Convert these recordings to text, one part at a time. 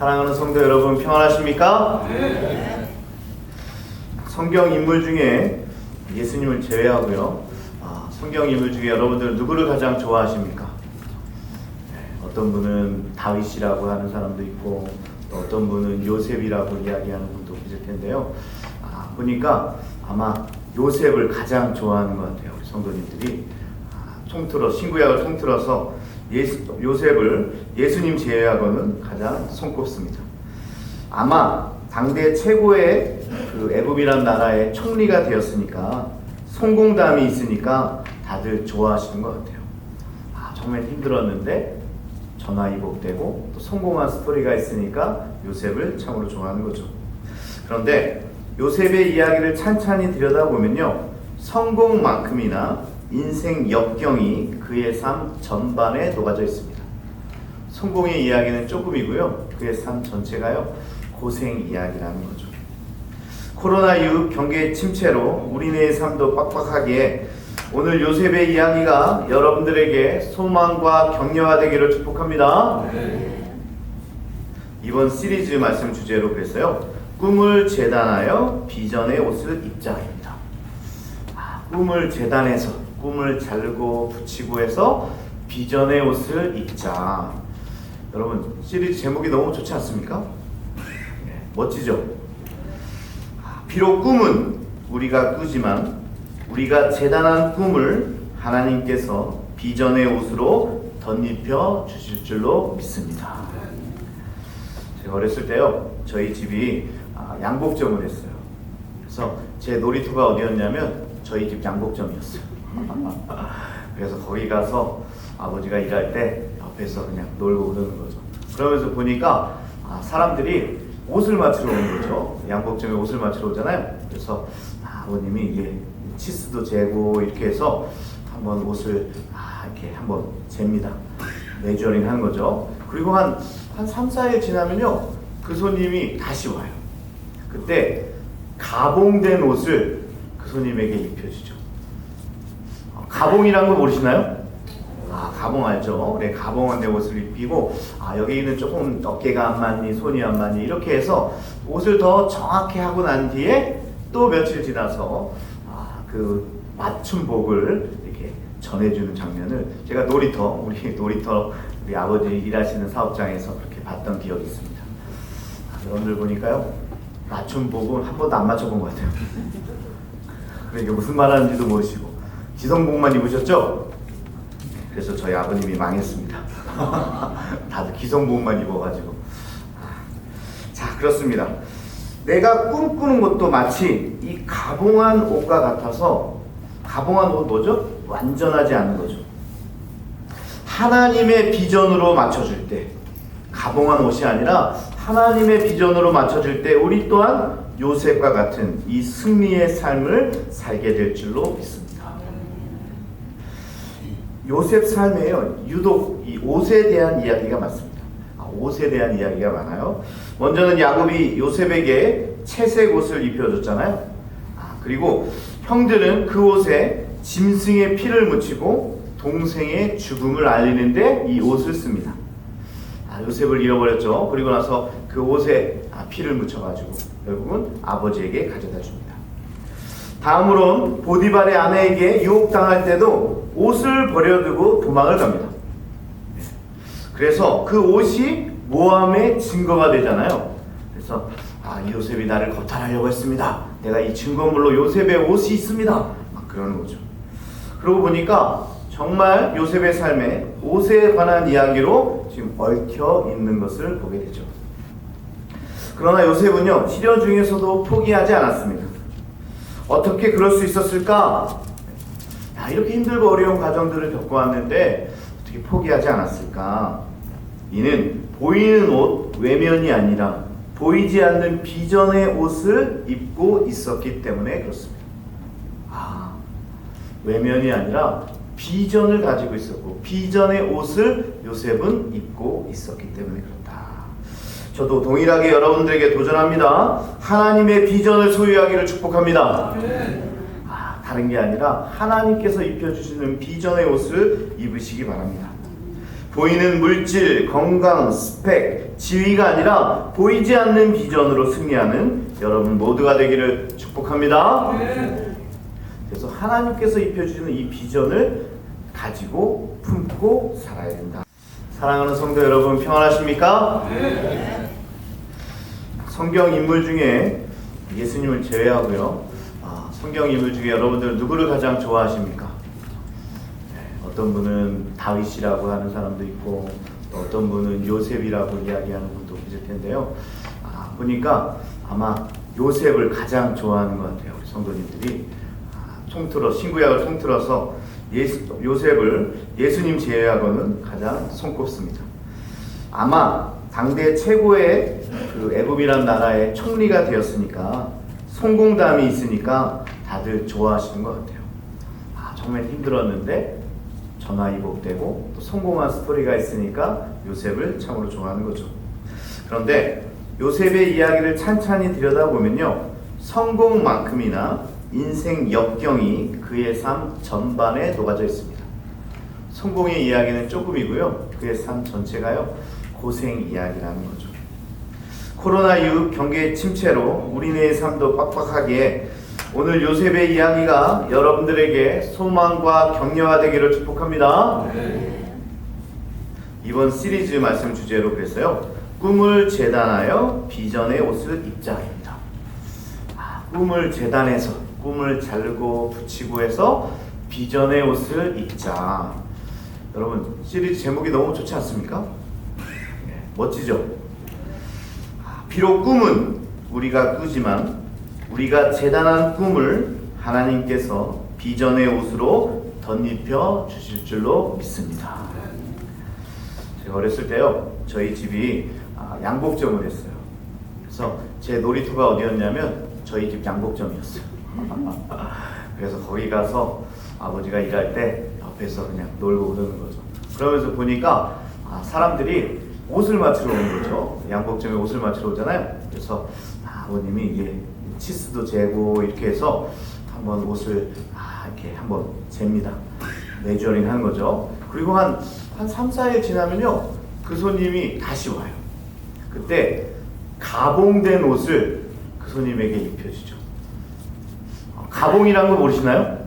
사랑하는 성도 여러분, 평안하십니까? 네. 성경 인물 중에 예수님을 제외하고요, 성경 인물 중에 여러분들 누구를 가장 좋아하십니까? 어떤 분은 다윗이라고 하는 사람도 있고, 또 어떤 분은 요셉이라고 이야기하는 분도 계실 텐데요. 보니까 아마 요셉을 가장 좋아하는 것 같아요. 우리 성도님들이 신구약을 통틀어서 요셉을 예수님 제외하고는 가장 손꼽습니다. 아마 당대 최고의 그 애굽이라는 나라의 총리가 되었으니까, 성공담이 있으니까 다들 좋아하시는 것 같아요. 정말 힘들었는데 전화위복되고 또 성공한 스토리가 있으니까 요셉을 참으로 좋아하는 거죠. 그런데 요셉의 이야기를 찬찬히 들여다보면요, 성공만큼이나 인생 역경이 그의 삶 전반에 녹아져 있습니다. 성공의 이야기는 조금이고요, 그의 삶 전체가요, 고생 이야기라는 거죠. 코로나 이후 경기 침체로 우리네의 삶도 빡빡하기에 오늘 요셉의 이야기가 여러분들에게 소망과 격려가 되기를 축복합니다. 네. 이번 시리즈 말씀 주제로 그랬어요. 꿈을 재단하여 비전의 옷을 입자입니다. 꿈을 재단해서, 꿈을 자르고 붙이고 해서 비전의 옷을 입자. 여러분, 시리즈 제목이 너무 좋지 않습니까? 네, 멋지죠? 비록 꿈은 우리가 꾸지만 우리가 재단한 꿈을 하나님께서 비전의 옷으로 덧입혀 주실 줄로 믿습니다. 제가 어렸을 때요, 저희 집이 양복점을 했어요. 그래서 제 놀이터가 어디였냐면 저희 집 양복점이었어요. 그래서 거기 가서 아버지가 일할 때 옆에서 그냥 놀고 그러는 거죠. 그러면서 보니까 사람들이 옷을 맞추러 오는 거죠. 양복점에 옷을 맞추러 오잖아요. 그래서 아버님이 치수도 재고 이렇게 해서 한번 옷을 이렇게 한번 잽니다. 메저링 하는 거죠. 그리고 한 3, 4일 지나면요, 그 손님이 다시 와요. 그때 가봉된 옷을 그 손님에게 입혀주죠. 가봉이란 거 모르시나요? 가봉 알죠? 네, 가봉한 옷을 입히고, 여기는 조금 어깨가 안 맞니, 손이 안 맞니, 이렇게 해서 옷을 더 정확히 하고 난 뒤에 또 며칠 지나서 그 맞춤복을 이렇게 전해주는 장면을 제가 우리 아버지 일하시는 사업장에서 그렇게 봤던 기억이 있습니다. 여러분들 보니까요, 맞춤복은 한 번도 안 맞춰본 것 같아요. 이게 무슨 말 하는지도 모르시고 기성복만 입으셨죠? 그래서 저희 아버님이 망했습니다. 다들 기성복만 입어가지고. 자, 그렇습니다. 내가 꿈꾸는 것도 마치 이 가봉한 옷과 같아서, 가봉한 옷 뭐죠? 완전하지 않은 거죠. 하나님의 비전으로 맞춰줄 때, 가봉한 옷이 아니라 하나님의 비전으로 맞춰줄 때 우리 또한 요셉과 같은 이 승리의 삶을 살게 될 줄로 믿습니다. 요셉 삶에요, 유독 이 옷에 대한 이야기가 많습니다. 옷에 대한 이야기가 많아요. 먼저는 야곱이 요셉에게 채색 옷을 입혀줬잖아요. 그리고 형들은 그 옷에 짐승의 피를 묻히고 동생의 죽음을 알리는데 이 옷을 씁니다. 요셉을 잃어버렸죠. 그리고 나서 그 옷에 피를 묻혀가지고 결국은 아버지에게 가져다 줍니다. 다음으로는 보디발의 아내에게 유혹당할 때도 옷을 버려두고 도망을 갑니다. 그래서 그 옷이 모함의 증거가 되잖아요. 그래서 이 요셉이 나를 거탈하려고 했습니다. 내가 이 증거물로 요셉의 옷이 있습니다. 막 그러는 거죠. 그러고 보니까 정말 요셉의 삶에 옷에 관한 이야기로 지금 얽혀 있는 것을 보게 되죠. 그러나 요셉은요, 시련 중에서도 포기하지 않았습니다. 어떻게 그럴 수 있었을까? 이렇게 힘들고 어려운 과정들을 겪어왔는데 어떻게 포기하지 않았을까? 이는 보이는 옷, 외면이 아니라 보이지 않는 비전의 옷을 입고 있었기 때문에 그렇습니다. 외면이 아니라 비전을 가지고 있었고, 비전의 옷을 요셉은 입고 있었기 때문에 그렇다. 저도 동일하게 여러분들에게 도전합니다. 하나님의 비전을 소유하기를 축복합니다. 다른 게 아니라 하나님께서 입혀주시는 비전의 옷을 입으시기 바랍니다. 보이는 물질, 건강, 스펙, 지위가 아니라 보이지 않는 비전으로 승리하는 여러분 모두가 되기를 축복합니다. 그래서 하나님께서 입혀주시는 이 비전을 가지고 품고 살아야 된다. 사랑하는 성도 여러분, 평안하십니까? 성경 인물 중에 예수님을 제외하고요, 성경 인물 중에 여러분들 누구를 가장 좋아하십니까? 어떤 분은 다윗이라고 하는 사람도 있고, 또 어떤 분은 요셉이라고 이야기하는 분도 계실 텐데요. 보니까 아마 요셉을 가장 좋아하는 것 같아요. 우리 성도님들이 신구약을 통틀어서 요셉을 예수님 제외하고는 가장 손꼽습니다. 아마 당대 최고의 그 애굽이라는 나라의 총리가 되었으니까, 성공담이 있으니까 다들 좋아하시는 것 같아요. 정말 힘들었는데 전화위복되고 또 성공한 스토리가 있으니까 요셉을 참으로 좋아하는 거죠. 그런데 요셉의 이야기를 찬찬히 들여다보면요, 성공만큼이나 인생 역경이 그의 삶 전반에 녹아져 있습니다. 성공의 이야기는 조금이고요, 그의 삶 전체가요 고생 이야기라는 거죠. 코로나 이후 경기 침체로 우리네의 삶도 빡빡하기에 오늘 요셉의 이야기가 여러분들에게 소망과 격려가 되기를 축복합니다. 이번 시리즈 말씀 주제로 그랬어요. 꿈을 재단하여 비전의 옷을 입자입니다. 꿈을 재단해서, 꿈을 자르고 붙이고 해서 비전의 옷을 입자. 여러분, 시리즈 제목이 너무 좋지 않습니까? 멋지죠? 비록 꿈은 우리가 꾸지만 우리가 재단한 꿈을 하나님께서 비전의 옷으로 덧입혀 주실 줄로 믿습니다. 제가 어렸을 때요, 저희 집이 양복점을 했어요. 그래서 제 놀이터가 어디였냐면 저희 집 양복점이었어요. 그래서 거기 가서 아버지가 일할 때 옆에서 그냥 놀고 그러는 거죠. 그러면서 보니까 사람들이 옷을 맞추러 오는 거죠. 양복점에 옷을 맞추러 오잖아요. 그래서 아버님이 이게 치수도 재고 이렇게 해서 한번 옷을 이렇게 한번 잽니다. 메저링 하는 거죠. 그리고 한 3, 4일 지나면요, 그 손님이 다시 와요. 그때 가봉된 옷을 그 손님에게 입혀주죠. 가봉이란 거 모르시나요?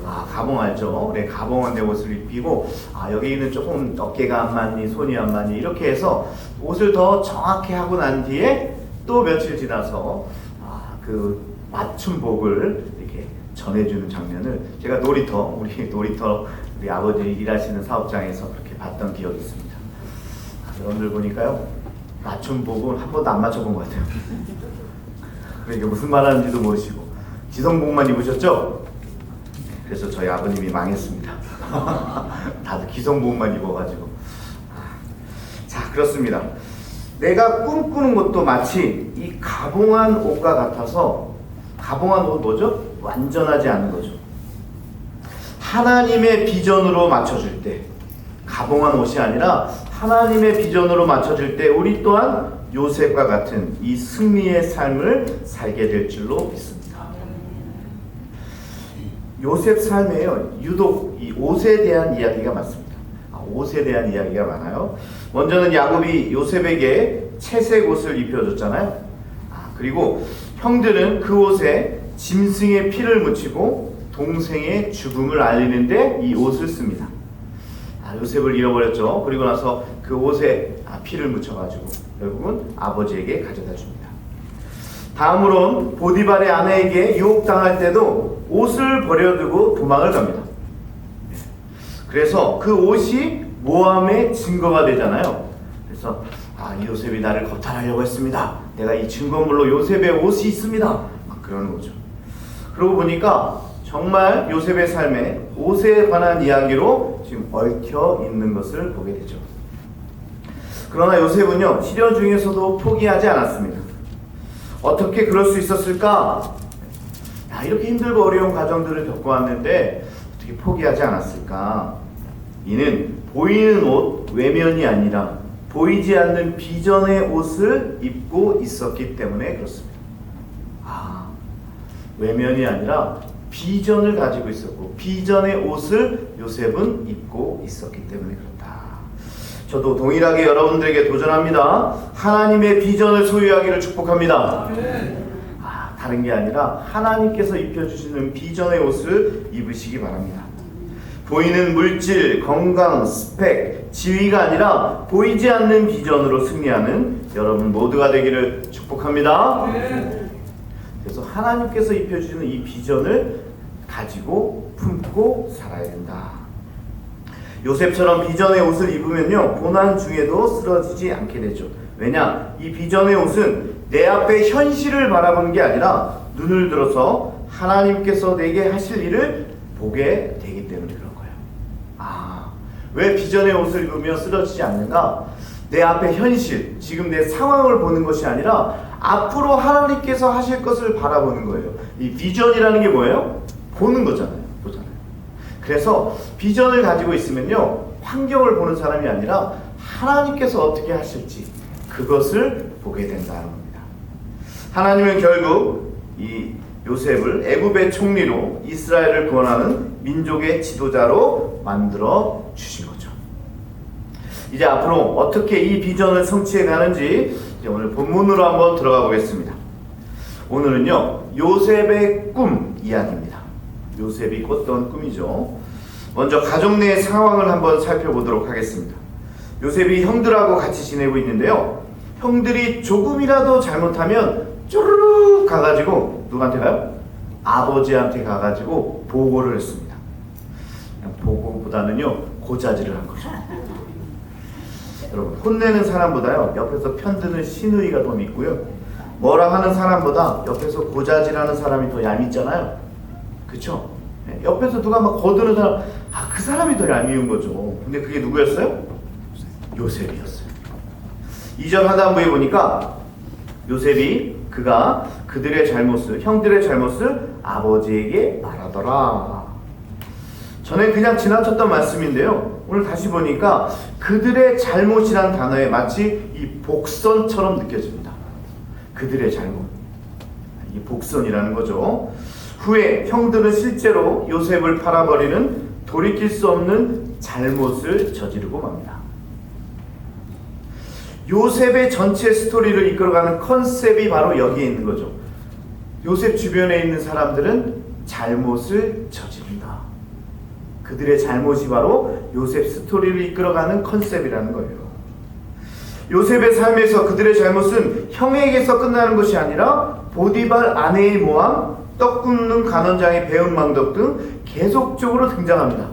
가봉 알죠? 네, 가봉한 내 옷을 입히고, 여기는 조금 어깨가 안 맞니, 손이 안 맞니, 이렇게 해서 옷을 더 정확히 하고 난 뒤에 또 며칠 지나서 그 맞춤복을 이렇게 전해주는 장면을 제가 우리 아버지 일하시는 사업장에서 그렇게 봤던 기억이 있습니다. 여러분들 보니까요, 맞춤복은 한 번도 안 맞춰본 것 같아요. 그러니까 무슨 말 하는지도 모르시고 기성복만 입으셨죠? 그래서 저희 아버님이 망했습니다. 다들 기성복만 입어가지고. 자, 그렇습니다. 내가 꿈꾸는 것도 마치 이 가봉한 옷과 같아서, 가봉한 옷 뭐죠? 완전하지 않은 거죠. 하나님의 비전으로 맞춰줄 때, 가봉한 옷이 아니라 하나님의 비전으로 맞춰줄 때 우리 또한 요셉과 같은 이 승리의 삶을 살게 될 줄로 믿습니다. 요셉 삶에요, 유독 이 옷에 대한 이야기가 많습니다. 옷에 대한 이야기가 많아요. 먼저는 야곱이 요셉에게 채색 옷을 입혀줬잖아요. 그리고 형들은 그 옷에 짐승의 피를 묻히고 동생의 죽음을 알리는데 이 옷을 씁니다. 요셉을 잃어버렸죠. 그리고 나서 그 옷에 피를 묻혀가지고 결국은 아버지에게 가져다 줍니다. 다음으로는 보디발의 아내에게 유혹당할 때도 옷을 버려두고 도망을 갑니다. 그래서 그 옷이 모함의 증거가 되잖아요. 그래서 이 요셉이 나를 거탈하려고 했습니다. 내가 이 증거물로 요셉의 옷이 있습니다. 막 그러는 거죠. 그러고 보니까 정말 요셉의 삶에 옷에 관한 이야기로 지금 얽혀 있는 것을 보게 되죠. 그러나 요셉은요, 시련 중에서도 포기하지 않았습니다. 어떻게 그럴 수 있었을까? 이렇게 힘들고 어려운 과정들을 겪어왔는데 어떻게 포기하지 않았을까? 이는 보이는 옷, 외면이 아니라 보이지 않는 비전의 옷을 입고 있었기 때문에 그렇습니다. 외면이 아니라 비전을 가지고 있었고 비전의 옷을 요셉은 입고 있었기 때문에 그렇다. 저도 동일하게 여러분들에게 도전합니다. 하나님의 비전을 소유하기를 축복합니다. 다른 게 아니라 하나님께서 입혀주시는 비전의 옷을 입으시기 바랍니다. 보이는 물질, 건강, 스펙, 지위가 아니라 보이지 않는 비전으로 승리하는 여러분 모두가 되기를 축복합니다. 그래서 하나님께서 입혀주시는 이 비전을 가지고 품고 살아야 된다. 요셉처럼 비전의 옷을 입으면요, 고난 중에도 쓰러지지 않게 되죠. 왜냐? 이 비전의 옷은 내 앞에 현실을 바라보는 게 아니라 눈을 들어서 하나님께서 내게 하실 일을 보게 되기 때문에 그런 거예요. 왜 비전의 옷을 입으면 쓰러지지 않는가? 내 앞에 현실, 지금 내 상황을 보는 것이 아니라 앞으로 하나님께서 하실 것을 바라보는 거예요. 이 비전이라는 게 뭐예요? 보는 거잖아요. 보잖아요. 그래서 비전을 가지고 있으면요, 환경을 보는 사람이 아니라 하나님께서 어떻게 하실지 그것을 보게 된다는 겁니다. 하나님은 결국 이 요셉을 애굽의 총리로 이스라엘을 구원하는 민족의 지도자로 만들어 주신 거죠. 이제 앞으로 어떻게 이 비전을 성취해 가는지 이제 오늘 본문으로 한번 들어가 보겠습니다. 오늘은요, 요셉의 꿈 이야기입니다. 요셉이 꿨던 꿈이죠. 먼저 가족 내의 상황을 한번 살펴보도록 하겠습니다. 요셉이 형들하고 같이 지내고 있는데요, 형들이 조금이라도 잘못하면 쪼르륵 가가지고 누구한테 가요? 아버지한테 가가지고 보고를 했습니다. 그냥 보고보다는요, 고자질을 한 거죠. 여러분, 혼내는 사람보다요, 옆에서 편드는 시누이가 더 밉고요, 뭐라 하는 사람보다 옆에서 고자질하는 사람이 더 얄밉잖아요. 그쵸? 옆에서 누가 막 거드는 사람, 그 사람이 더 얄미운 거죠. 근데 그게 누구였어요? 요셉이었어요. 2절 하단부에 보니까 요셉이 그가 그들의 잘못을, 형들의 잘못을 아버지에게 말하더라. 전에 그냥 지나쳤던 말씀인데요, 오늘 다시 보니까 그들의 잘못이란 단어에 마치 이 복선처럼 느껴집니다. 그들의 잘못, 이 복선이라는 거죠. 후에 형들은 실제로 요셉을 팔아버리는 돌이킬 수 없는 잘못을 저지르고 맙니다. 요셉의 전체 스토리를 이끌어가는 컨셉이 바로 여기에 있는 거죠. 요셉 주변에 있는 사람들은 잘못을 저지른다. 그들의 잘못이 바로 요셉 스토리를 이끌어가는 컨셉이라는 거예요. 요셉의 삶에서 그들의 잘못은 형에게서 끝나는 것이 아니라 보디발 아내의 모함, 떡 굽는 간원장의 배은망덕 등 계속적으로 등장합니다.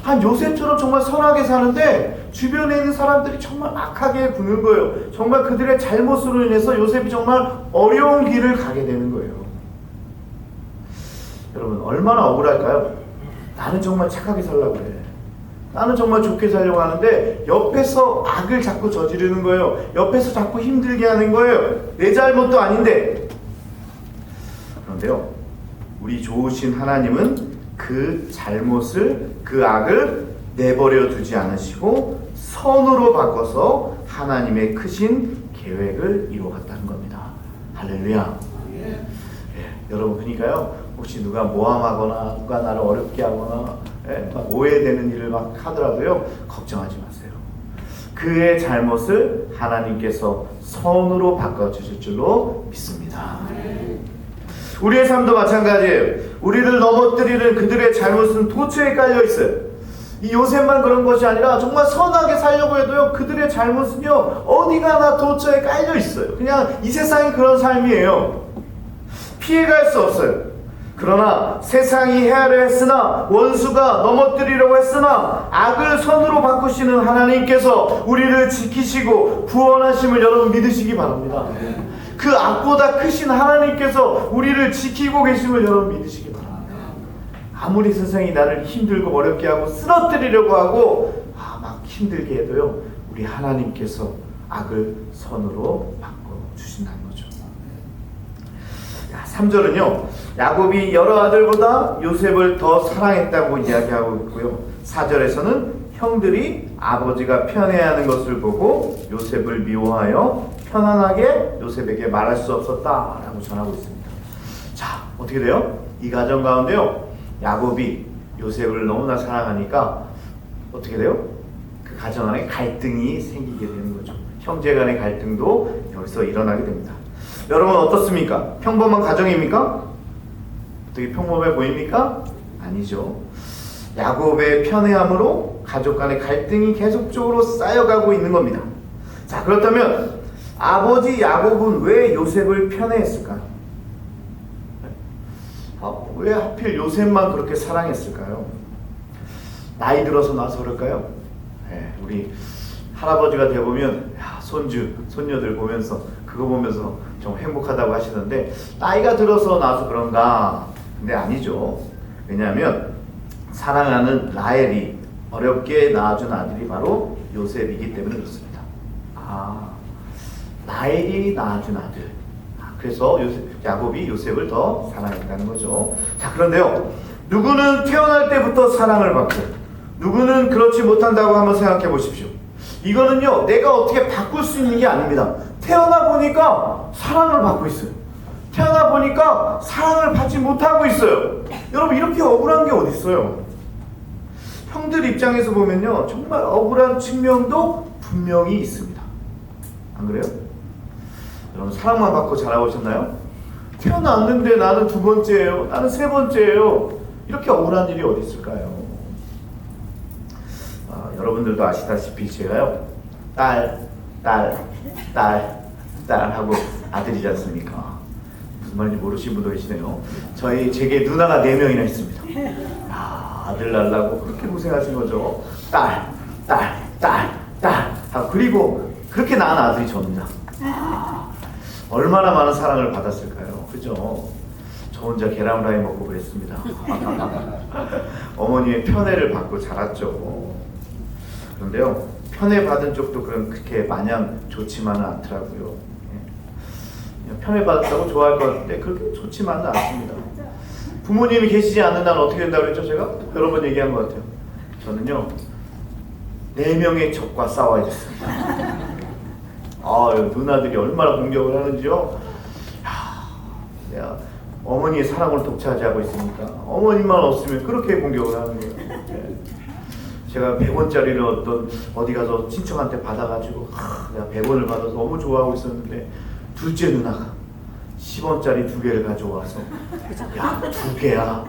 한 요셉처럼 정말 선하게 사는데 주변에 있는 사람들이 정말 악하게 구는 거예요. 정말 그들의 잘못으로 인해서 요셉이 정말 어려운 길을 가게 되는 거예요. 여러분, 얼마나 억울할까요? 나는 정말 착하게 살려고 해. 나는 정말 좋게 살려고 하는데 옆에서 악을 자꾸 저지르는 거예요. 옆에서 자꾸 힘들게 하는 거예요. 내 잘못도 아닌데. 그런데요, 우리 좋으신 하나님은 그 잘못을, 그 악을 내버려 두지 않으시고 선으로 바꿔서 하나님의 크신 계획을 이루어갔다는 겁니다. 할렐루야. 여러분, 그러니까요, 혹시 누가 모함하거나 누가 나를 어렵게 하거나 막 오해되는 일을 막 하더라도요, 걱정하지 마세요. 그의 잘못을 하나님께서 선으로 바꿔주실 줄로 믿습니다. 우리의 삶도 마찬가지예요. 우리를 넘어뜨리는 그들의 잘못은 도처에 깔려 있어요. 이 요셉만 그런 것이 아니라 정말 선하게 살려고 해도요, 그들의 잘못은요, 어디 가나 도처에 깔려 있어요. 그냥 이 세상이 그런 삶이에요. 피해갈 수 없어요. 그러나 세상이 헤아려 했으나, 원수가 넘어뜨리려고 했으나 악을 선으로 바꾸시는 하나님께서 우리를 지키시고 구원하심을 여러분 믿으시기 바랍니다. 그 악보다 크신 하나님께서 우리를 지키고 계심을 여러분 믿으시기 바랍니다. 아무리 세상이 나를 힘들고 어렵게 하고 쓰러뜨리려고 하고 막 힘들게 해도요, 우리 하나님께서 악을 선으로 바꿔주신다는 거죠. 3절은요, 야곱이 여러 아들보다 요셉을 더 사랑했다고 이야기하고 있고요, 4절에서는 형들이 아버지가 편애하는 것을 보고 요셉을 미워하여 편안하게 요셉에게 말할 수 없었다라고 전하고 있습니다. 자, 어떻게 돼요? 이 가정 가운데요, 야곱이 요셉을 너무나 사랑하니까 어떻게 돼요? 그 가정 안에 갈등이 생기게 되는 거죠. 형제 간의 갈등도 여기서 일어나게 됩니다. 여러분 어떻습니까? 평범한 가정입니까? 어떻게 평범해 보입니까? 아니죠. 야곱의 편애함으로 가족 간의 갈등이 계속적으로 쌓여가고 있는 겁니다. 자, 그렇다면 아버지 야곱은 왜 요셉을 편애했을까요? 왜 하필 요셉만 그렇게 사랑했을까요? 나이 들어서 나서 그럴까요? 네, 우리 할아버지가 되보면 손주, 손녀들 보면서 그거 보면서 좀 행복하다고 하시던데 나이가 들어서 나서 그런가? 근데 아니죠. 왜냐하면 사랑하는 라헬이 어렵게 낳아준 아들이 바로 요셉이기 때문에 그렇습니다. 라헬이 낳아준 아들. 그래서 야곱이 요셉을 더 사랑했다는 거죠. 자, 그런데요, 누구는 태어날 때부터 사랑을 받고 누구는 그렇지 못한다고 한번 생각해 보십시오. 이거는요, 내가 어떻게 바꿀 수 있는 게 아닙니다. 태어나 보니까 사랑을 받고 있어요. 태어나 보니까 사랑을 받지 못하고 있어요. 여러분, 이렇게 억울한 게 어디 있어요? 형들 입장에서 보면요, 정말 억울한 측면도 분명히 있습니다. 안 그래요? 여러분, 사랑만 받고 자라오셨나요? 태어났는데 나는 두 번째예요, 나는 세 번째예요. 이렇게 억울한 일이 어디 있을까요? 여러분들도 아시다시피 제가요, 딸 하고 아들이지 않습니까? 무슨 말인지 모르시는 분도 계시네요. 제게 누나가 4명이나 있습니다. 아들 낳으려고 그렇게 고생하신 거죠. 딸. 그리고 그렇게 낳은 아들이 접니다. 얼마나 많은 사랑을 받았을까요? 그죠? 저 혼자 계란 후라이 먹고 그랬습니다. 어머니의 편애를 받고 자랐죠. 그런데요, 편애받은 쪽도 그렇게 마냥 좋지만은 않더라고요. 편애받았다고 좋아할 것 같은데 그렇게 좋지만은 않습니다. 부모님이 계시지 않는 날 어떻게 된다고 그랬죠? 제가 여러 번 얘기한 것 같아요. 저는요, 4명의 적과 싸워야 됐습니다. 누나들이 얼마나 공격을 하는지요. 내가 어머니의 사랑을 독차지하고 있으니까 어머니만 없으면 그렇게 공격을 하는 거예요. 제가 100원짜리를 어디 가서 친척한테 받아가지고 내가 100원을 받아서 너무 좋아하고 있었는데 둘째 누나가 10원짜리 2개를 가져와서 야, 2개야?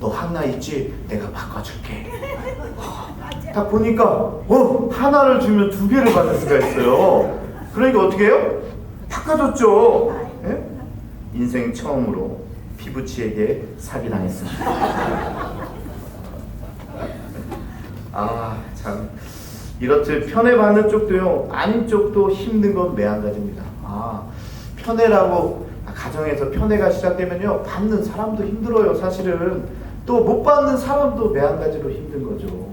너 하나 있지? 내가 바꿔줄게. 딱 보니까 하나를 주면 2개를 받을 수가 있어요. 그러니까 어떻게 해요? 바꿔줬죠. 예? 인생 처음으로 피부치에게 사기당했습니다. 참, 이렇듯 편애받는 쪽도요, 아닌 쪽도 힘든 건 매한가지입니다. 편애라고 가정에서 편애가 시작되면요, 받는 사람도 힘들어요. 사실은 또 못 받는 사람도 매한가지로 힘든 거죠.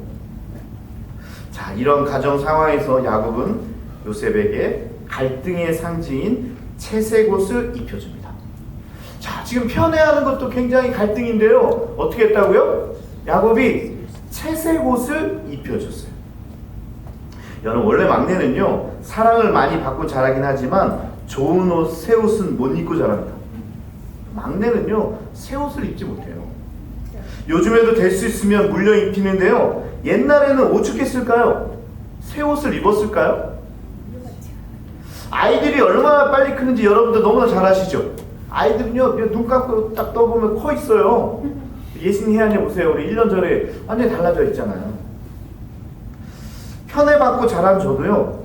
자, 이런 가정 상황에서 야곱은 요셉에게 갈등의 상징인 채색 옷을 입혀줍니다. 자, 지금 편애하는 것도 굉장히 갈등인데요, 어떻게 했다고요? 야곱이 채색 옷을 입혀줬어요. 여러분, 원래 막내는요, 사랑을 많이 받고 자라긴 하지만 좋은 옷, 새 옷은 못 입고 자랍니다. 막내는요, 새 옷을 입지 못해요. 요즘에도 될 수 있으면 물려 입히는데요, 옛날에는 오죽했을까요? 새 옷을 입었을까요? 아이들이 얼마나 빨리 크는지 여러분들 너무나 잘 아시죠? 아이들은요, 눈 감고 딱 떠보면 커 있어요. 예신이 해안에 보세요. 우리 1년 전에 완전히 달라져 있잖아요. 편애받고 자란 저도요,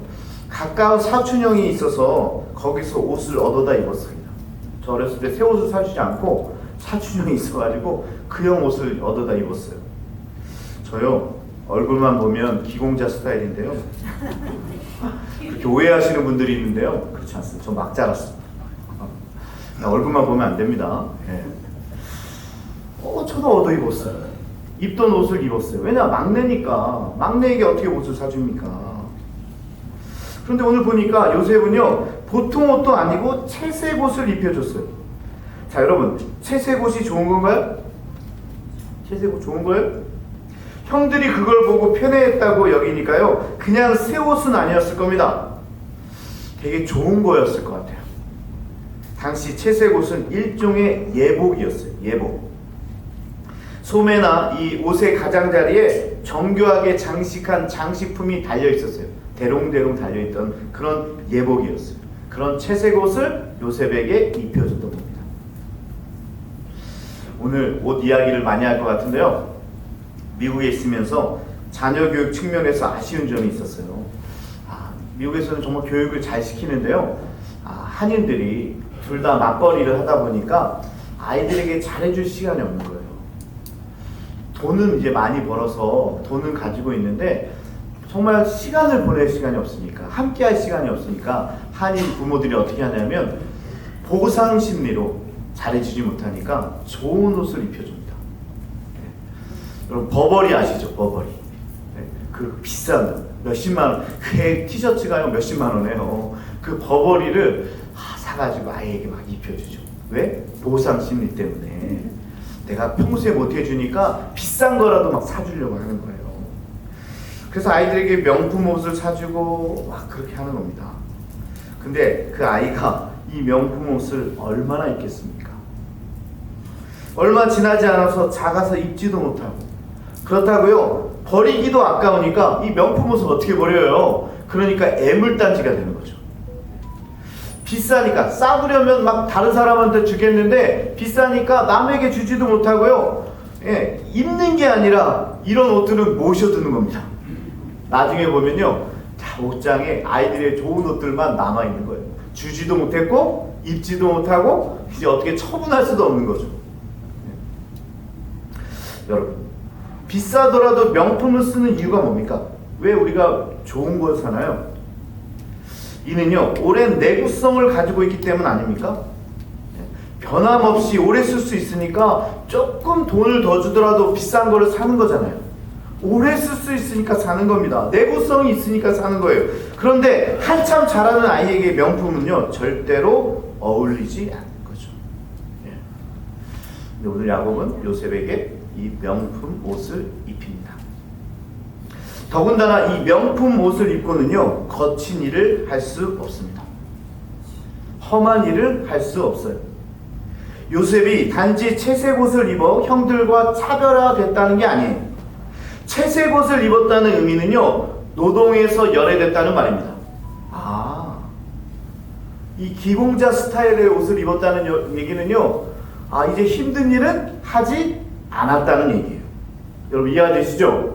가까운 사촌형이 있어서 거기서 옷을 얻어다 입었습니다. 저 어렸을 때 새 옷을 사주지 않고 사촌형이 있어가지고 그 형 옷을 얻어다 입었어요. 저요, 얼굴만 보면 기공자 스타일인데요, 그렇게 오해하시는 분들이 있는데요, 그렇지 않습니다. 저 막 자랐습니다. 얼굴만 보면 안 됩니다. 예. 저도 얻어 입었어요. 입던 옷을 입었어요. 왜냐, 막내니까. 막내에게 어떻게 옷을 사줍니까? 그런데 오늘 보니까 요셉은요, 보통 옷도 아니고 채색 옷을 입혀줬어요. 자, 여러분, 채색 옷이 좋은 건가요? 채색 옷 좋은 거예요? 형들이 그걸 보고 편애했다고 여기니까요, 그냥 새 옷은 아니었을 겁니다. 되게 좋은 거였을 것 같아요. 당시 채색 옷은 일종의 예복이었어요. 예복. 소매나 이 옷의 가장자리에 정교하게 장식한 장식품이 달려 있었어요. 대롱대롱 달려있던 그런 예복이었어요. 그런 채색 옷을 요셉에게 입혀줬던 겁니다. 오늘 옷 이야기를 많이 할 것 같은데요. 미국에 있으면서 자녀 교육 측면에서 아쉬운 점이 있었어요. 미국에서는 정말 교육을 잘 시키는데요. 한인들이 둘 다 맞벌이를 하다 보니까 아이들에게 잘해줄 시간이 없는 거예요. 돈은 이제 많이 벌어서 돈은 가지고 있는데 정말 시간을 보낼 시간이 없으니까, 함께 할 시간이 없으니까 한인 부모들이 어떻게 하냐면 보상 심리로 잘해주지 못하니까 좋은 옷을 입혀줍니다. 여러분 버버리 아시죠? 버버리. 그 비싼 거 몇십만 원, 그 티셔츠가 몇십만 원이에요. 그 버버리를 사가지고 아이에게 막 입혀주죠. 왜? 보상 심리 때문에. 내가 평소에 못 해주니까 비싼 거라도 막 사주려고 하는 거예요. 그래서 아이들에게 명품 옷을 사주고 막 그렇게 하는 겁니다. 근데 그 아이가 이 명품 옷을 얼마나 입겠습니까? 얼마 지나지 않아서 작아서 입지도 못하고, 그렇다고요 버리기도 아까우니까 이 명품 옷을 어떻게 버려요? 그러니까 애물단지가 되는 거죠. 비싸니까 싸구려면 막 다른 사람한테 주겠는데 비싸니까 남에게 주지도 못하고요. 입는 게 아니라 이런 옷들은 모셔두는 겁니다. 나중에 보면요, 옷장에 아이들의 좋은 옷들만 남아있는 거예요. 주지도 못했고 입지도 못하고 이제 어떻게 처분할 수도 없는 거죠. 여러분, 비싸더라도 명품을 쓰는 이유가 뭡니까? 왜 우리가 좋은 걸 사나요? 이는요, 오랜 내구성을 가지고 있기 때문 아닙니까? 변함없이 오래 쓸 수 있으니까 조금 돈을 더 주더라도 비싼 거를 사는 거잖아요. 오래 쓸 수 있으니까 사는 겁니다. 내구성이 있으니까 사는 거예요. 그런데 한참 자라는 아이에게 명품은요, 절대로 어울리지 않는 거죠. 근데 오늘 야곱은 요셉에게 이 명품 옷을 입힙니다. 더군다나 이 명품 옷을 입고는요, 거친 일을 할 수 없습니다. 험한 일을 할 수 없어요. 요셉이 단지 채색 옷을 입어 형들과 차별화됐다는 게 아니에요. 채색 옷을 입었다는 의미는요, 노동에서 열애됐다는 말입니다. 이 기공자 스타일의 옷을 입었다는 얘기는요, 이제 힘든 일은 하지 않았다는 얘기예요. 여러분 이해되시죠?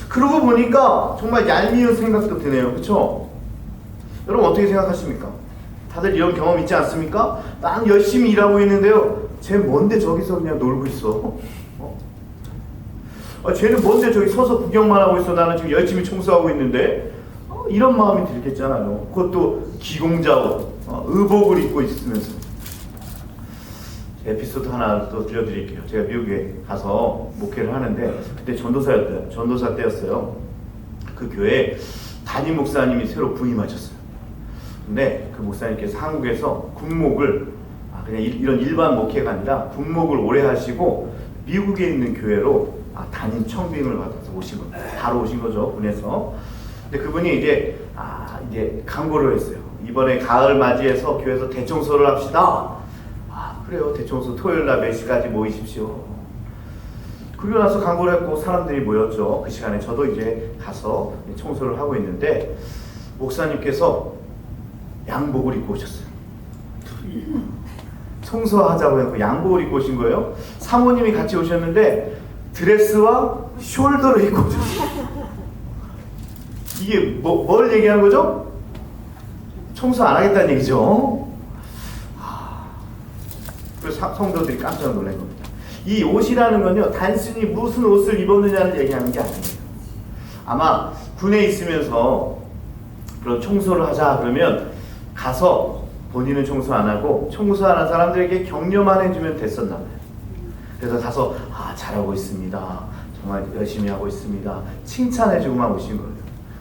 그러고 보니까 정말 얄미운 생각도 드네요. 그렇죠? 여러분 어떻게 생각하십니까? 다들 이런 경험 있지 않습니까? 난 열심히 일하고 있는데요, 쟤 뭔데 저기서 그냥 놀고 있어? 쟤는 뭔데 저기 서서 구경만 하고 있어? 나는 지금 열심히 청소하고 있는데. 이런 마음이 들겠잖아요. 그것도 기공자 옷, 의복을 입고 있으면서. 에피소드 하나 또 들려드릴게요. 제가 미국에 가서 목회를 하는데 그때 전도사 때였어요. 그 교회에 담임 목사님이 새로 부임하셨어요. 근데 그 목사님께서 한국에서 군목을 그냥 이런 일반 목회가 아니라 군목을 오래 하시고 미국에 있는 교회로 담임 청빙을 받아서 오신 겁니다. 바로 오신 거죠, 군에서. 근데 그분이 이제 강구를 했어요. 이번에 가을 맞이해서 교회에서 대청소를 합시다. 그래요. 대청소 토요일날 몇 시까지 모이십시오. 그러고 나서 강구를 했고 사람들이 모였죠. 그 시간에 저도 이제 가서 청소를 하고 있는데 목사님께서 양복을 입고 오셨어요. 청소하자고 해서 양복을 입고 오신 거예요. 사모님이 같이 오셨는데 드레스와 숄더를 입고 오셨어요. 이게 뭘 얘기하는 거죠? 청소 안 하겠다는 얘기죠. 그래서 성도들이 깜짝 놀란 겁니다. 이 옷이라는 건요, 단순히 무슨 옷을 입었느냐를 얘기하는 게 아니에요. 아마 군에 있으면서 그런 청소를 하자 그러면 가서 본인은 청소 안 하고 청소하는 사람들에게 격려만 해주면 됐었나 봐요. 그래서 가서 잘하고 있습니다, 정말 열심히 하고 있습니다, 칭찬해주고만 오신 거예요.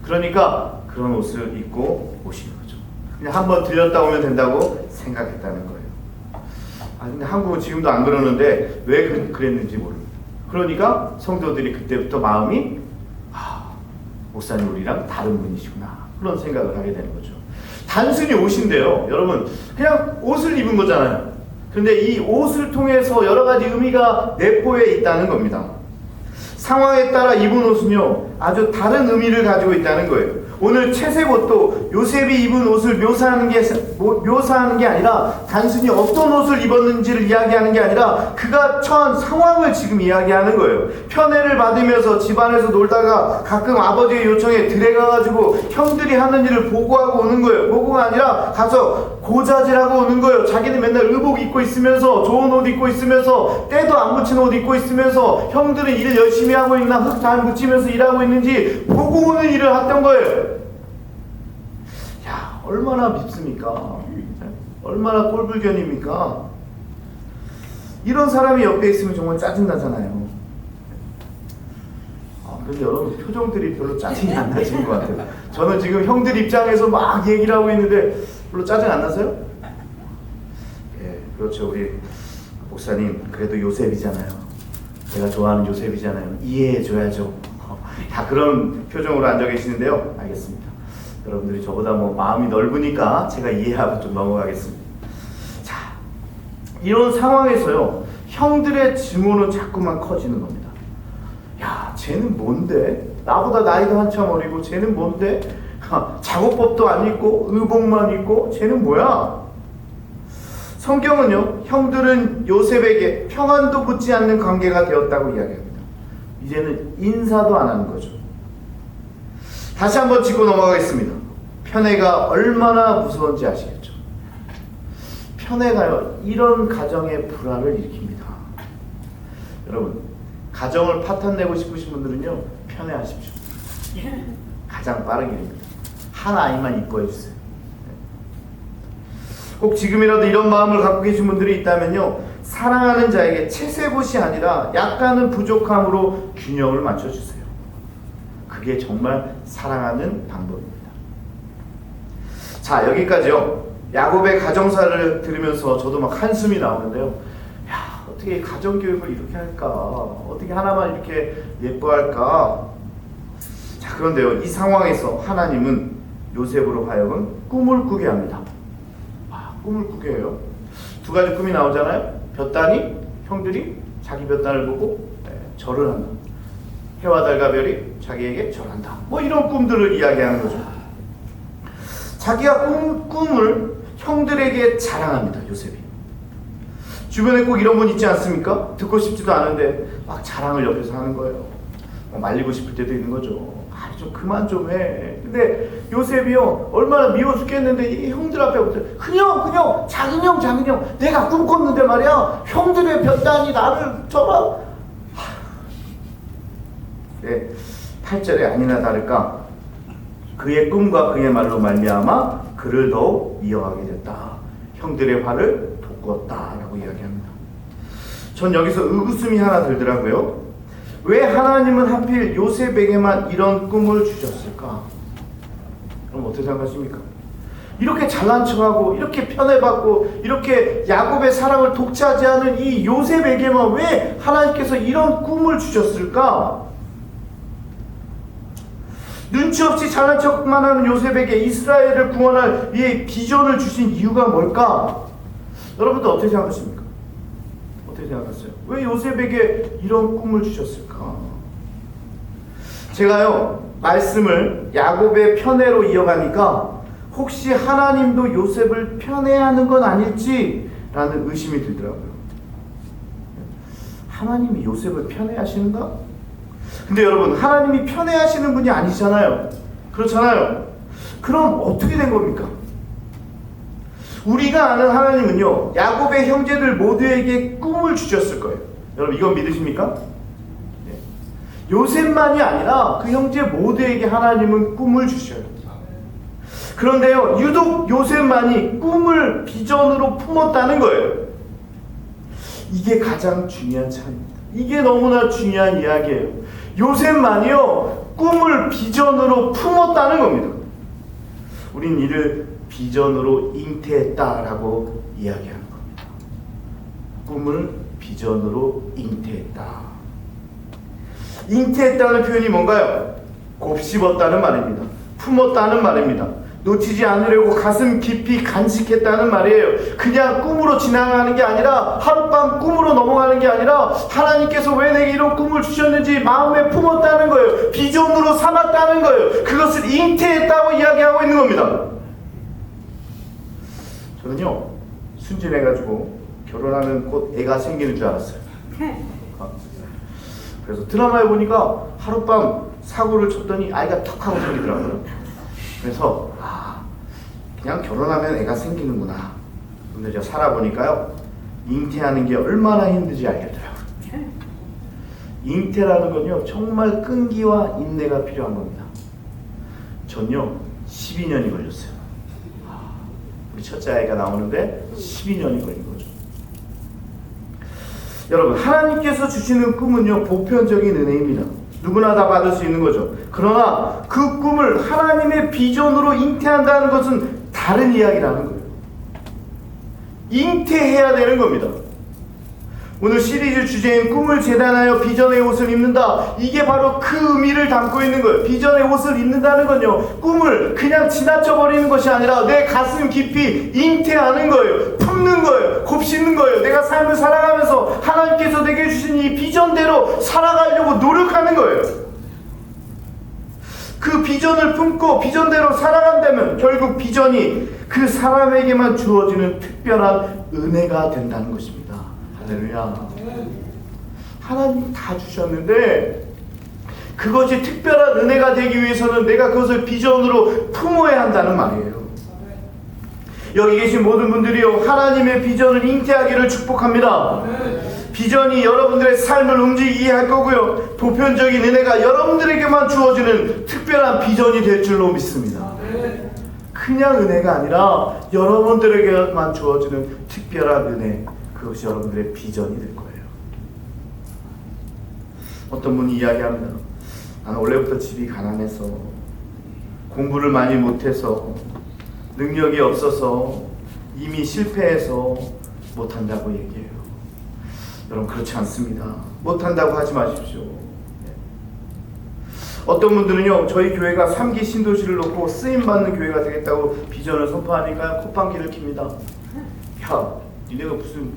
그러니까 그런 옷을 입고 오신 거죠. 그냥 한번 들렸다 오면 된다고 생각했다는 거예요. 근데 한국은 지금도 안 그러는데 왜 그랬는지 모릅니다. 그러니까 성도들이 그때부터 마음이 목사님 우리랑 다른 분이시구나, 그런 생각을 하게 되는 거죠. 단순히 옷인데요, 여러분 그냥 옷을 입은 거잖아요. 그런데 이 옷을 통해서 여러 가지 의미가 내포해 있다는 겁니다. 상황에 따라 입은 옷은요, 아주 다른 의미를 가지고 있다는 거예요. 오늘 채색옷도 요셉이 입은 옷을 묘사하는 게 아니라 단순히 어떤 옷을 입었는지를 이야기하는 게 아니라 그가 처한 상황을 지금 이야기하는 거예요. 편애를 받으면서 집안에서 놀다가 가끔 아버지의 요청에 들어가가지고 형들이 하는 일을 보고하고 오는 거예요. 보고가 아니라 가서 고자질하고 오는 거예요. 자기는 맨날 의복 입고 있으면서 좋은 옷 입고 있으면서 때도 안 묻힌 옷 입고 있으면서 형들은 일을 열심히 하고 있나 흙 잘 묻히면서 일하고 있는지 보고 오는 일을 했던 거예요. 야, 얼마나 밉습니까? 얼마나 꼴불견입니까? 이런 사람이 옆에 있으면 정말 짜증나잖아요. 근데 여러분 표정들이 별로 짜증이 안 나시는 것 같아요. 저는 지금 형들 입장에서 막 얘기를 하고 있는데 별로 짜증 안 나세요? 예, 그렇죠. 우리 목사님 그래도 요셉이잖아요. 제가 좋아하는 요셉이잖아요. 이해해줘야죠. 다 그런 표정으로 앉아 계시는데요. 알겠습니다. 여러분들이 저보다 뭐 마음이 넓으니까 제가 이해하고 좀 넘어가겠습니다. 자, 이런 상황에서요, 형들의 증오는 자꾸만 커지는 겁니다. 야, 쟤는 뭔데? 나보다 나이도 한참 어리고 쟤는 뭔데? 작업법도 안 입고 의복만 입고 쟤는 뭐야? 성경은요, 형들은 요셉에게 평안도 붙지 않는 관계가 되었다고 이야기합니다. 이제는 인사도 안 하는 거죠. 다시 한번 짚고 넘어가겠습니다. 편애가 얼마나 무서운지 아시겠죠? 편애가요, 이런 가정의 불화를 일으킵니다. 여러분, 가정을 파탄내고 싶으신 분들은요, 편애하십시오. 가장 빠른 길입니다. 한 아이만 이뻐해 주세요. 꼭 지금이라도 이런 마음을 갖고 계신 분들이 있다면요, 사랑하는 자에게 채색옷이 아니라 약간은 부족함으로 균형을 맞춰주세요. 그게 정말 사랑하는 방법입니다. 자, 여기까지요. 야곱의 가정사를 들으면서 저도 막 한숨이 나오는데요. 야, 어떻게 가정교육을 이렇게 할까? 어떻게 하나만 이렇게 예뻐할까? 자, 그런데요, 이 상황에서 하나님은 요셉으로 하여금 꿈을 꾸게 합니다. 꿈을 꾸게 해요. 두 가지 꿈이 나오잖아요. 볕단이 형들이 자기 볕단을 보고 절을 한다. 해와 달과 별이 자기에게 절한다. 뭐 이런 꿈들을 이야기하는 거죠. 자기가 꿈을 형들에게 자랑합니다. 요셉이. 주변에 꼭 이런 분 있지 않습니까? 듣고 싶지도 않은데 막 자랑을 옆에서 하는 거예요. 말리고 싶을 때도 있는 거죠. 좀 그만 좀 해. 근데 요셉이요, 얼마나 미워 죽겠는데 이 형들 앞에 그냥 작은 형 내가 꿈꿨는데 말이야, 형들의 볕단이 나를 저라. 네, 8절에 아니나 다를까 그의 꿈과 그의 말로 말미암아 그를 더욱 이어가게 됐다. 형들의 화를 돋구었다라고 이야기합니다. 전 여기서 의구심이 하나 들더라고요. 왜 하나님은 하필 요셉에게만 이런 꿈을 주셨을까? 그럼 어떻게 생각하십니까? 이렇게 잘난 척하고 이렇게 편애받고 이렇게 야곱의 사랑을 독차지하는 이 요셉에게만 왜 하나님께서 이런 꿈을 주셨을까? 눈치 없이 잘난 척만 하는 요셉에게 이스라엘을 구원할 위해 비전을 주신 이유가 뭘까? 여러분들 어떻게 생각하십니까? 어떻게 생각하세요? 왜 요셉에게 이런 꿈을 주셨을까? 제가요, 말씀을 야곱의 편애로 이어가니까 혹시 하나님도 요셉을 편애하는 건 아닐지라는 의심이 들더라고요. 하나님이 요셉을 편애하시는가? 근데 여러분, 하나님이 편애하시는 분이 아니잖아요. 그렇잖아요. 그럼 어떻게 된 겁니까? 우리가 아는 하나님은요, 야곱의 형제들 모두에게 꿈을 주셨을 거예요. 여러분, 이건 믿으십니까? 네. 요셉만이 아니라 그 형제 모두에게 하나님은 꿈을 주셔요. 그런데요, 유독 요셉만이 꿈을 비전으로 품었다는 거예요. 이게 가장 중요한 차이입니다. 이게 너무나 중요한 이야기예요. 요셉만이요, 꿈을 비전으로 품었다는 겁니다. 우린 이를 비전으로 잉태했다라고 이야기하는 겁니다. 꿈을 비전으로 잉태했다. 잉태했다는 표현이 뭔가요? 곱씹었다는 말입니다. 품었다는 말입니다. 놓치지 않으려고 가슴 깊이 간직했다는 말이에요. 그냥 꿈으로 지나가는 게 아니라, 하룻밤 꿈으로 넘어가는 게 아니라, 하나님께서 왜 내게 이런 꿈을 주셨는지 마음에 품었다는 거예요. 비전으로 삼았다는 거예요. 그것을 잉태했다고 이야기하고 있는 겁니다. 저는요, 순진해가지고 결혼하면 곧 애가 생기는 줄 알았어요. 그래서 드라마에 보니까 하룻밤 사고를 쳤더니 아이가 턱 하고 생기더라고요. 그래서 그냥 결혼하면 애가 생기는구나. 근데 제가 살아보니까요, 잉태하는 게 얼마나 힘든지 알겠더라고요. 잉태라는 건요, 정말 끈기와 인내가 필요한 겁니다. 전요 12년이 걸렸어요. 우리 첫째 아이가 나오는데 12년이 걸린 거죠. 여러분, 하나님께서 주시는 꿈은요, 보편적인 은혜입니다. 누구나 다 받을 수 있는 거죠. 그러나 그 꿈을 하나님의 비전으로 잉태한다는 것은 다른 이야기라는 거예요. 잉태해야 되는 겁니다. 오늘 시리즈 주제인 꿈을 재단하여 비전의 옷을 입는다. 이게 바로 그 의미를 담고 있는 거예요. 비전의 옷을 입는다는 건요, 꿈을 그냥 지나쳐버리는 것이 아니라 내 가슴 깊이 잉태하는 거예요. 품는 거예요. 곱씹는 거예요. 내가 삶을 살아가면서 하나님께서 내게 주신 이 비전대로 살아가려고 노력하는 거예요. 그 비전을 품고 비전대로 살아간다면 결국 비전이 그 사람에게만 주어지는 특별한 은혜가 된다는 것입니다. 할렐루야. 하나님이 다 주셨는데 그것이 특별한 은혜가 되기 위해서는 내가 그것을 비전으로 품어야 한다는 말이에요. 여기 계신 모든 분들이요, 하나님의 비전을 잉태하기를 축복합니다. 비전이 여러분들의 삶을 움직이게 할 거고요, 보편적인 은혜가 여러분들에게만 주어지는 특별한 비전이 될 줄로 믿습니다. 그냥 은혜가 아니라 여러분들에게만 주어지는 특별한 은혜, 그것이 여러분들의 비전이 될 거예요. 어떤 분이 이야기합니다. 나는 원래부터 집이 가난해서, 공부를 많이 못해서, 능력이 없어서, 이미 실패해서 못한다고 얘기해요. 여러분, 그렇지 않습니다. 못한다고 하지 마십시오. 어떤 분들은요, 저희 교회가 3기 신도시를 놓고 쓰임받는 교회가 되겠다고 비전을 선포하니까 콧방귀를 킵니다. 야, 니네가 무슨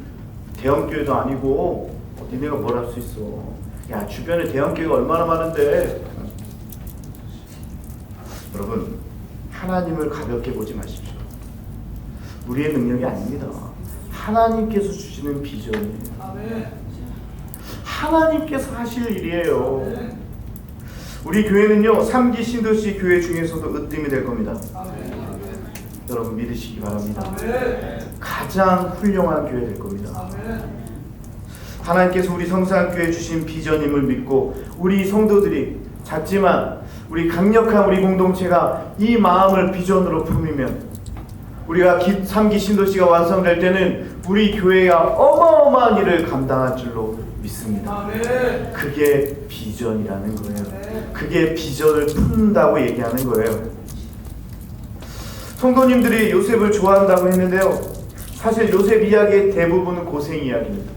대형교회도 아니고 니네가 뭘 할 수 있어. 야, 주변에 대형교회가 얼마나 많은데. 여러분, 하나님을 가볍게 보지 마십시오. 우리의 능력이 아닙니다. 하나님께서 주시는 비전이에요. 하나님께서 하실 일이에요. 우리 교회는요, 3기 신도시 교회 중에서도 으뜸이 될 겁니다. 여러분, 믿으시기 바랍니다. 가장 훌륭한 교회 될 겁니다. 하나님께서 우리 성산교회 주신 비전임을 믿고 우리 성도들이 작지만 우리 강력한 우리 공동체가 이 마음을 비전으로 품으면 우리가 3기 신도시가 완성될 때는 우리 교회가 어마어마한 일을 감당할 줄로 믿습니다. 그게 비전이라는 거예요. 그게 비전을 품는다고 얘기하는 거예요. 성도님들이 요셉을 좋아한다고 했는데요, 사실 요셉 이야기의 대부분은 고생 이야기입니다.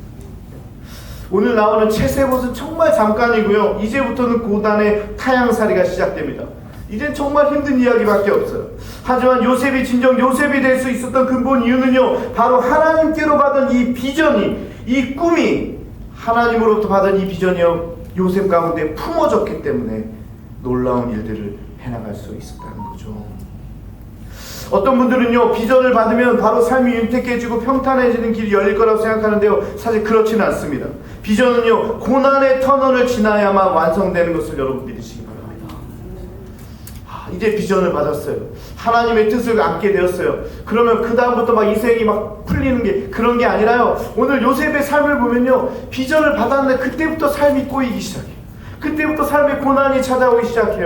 오늘 나오는 채세봇은 정말 잠깐이고요, 이제부터는 고단의 타향살이가 시작됩니다. 이젠 정말 힘든 이야기밖에 없어요. 하지만 요셉이 진정 요셉이 될 수 있었던 근본 이유는요, 바로 하나님께로 받은 이 비전이, 이 꿈이 하나님으로부터 받은 이 비전이요, 요셉 가운데 품어졌기 때문에 놀라운 일들을 해나갈 수 있었다는 거죠. 어떤 분들은요, 비전을 받으면 바로 삶이 윤택해지고 평탄해지는 길이 열릴 거라고 생각하는데요, 사실 그렇지는 않습니다. 비전은요, 고난의 터널을 지나야만 완성되는 것을 여러분 믿으시기 바랍니다. 이제 비전을 받았어요. 하나님의 뜻을 안게 되었어요. 그러면 그 다음부터 막 인생이 막 풀리는 게 그런 게 아니라요, 오늘 요셉의 삶을 보면요, 비전을 받았는데 그때부터 삶이 꼬이기 시작해요. 그때부터 삶의 고난이 찾아오기 시작해요.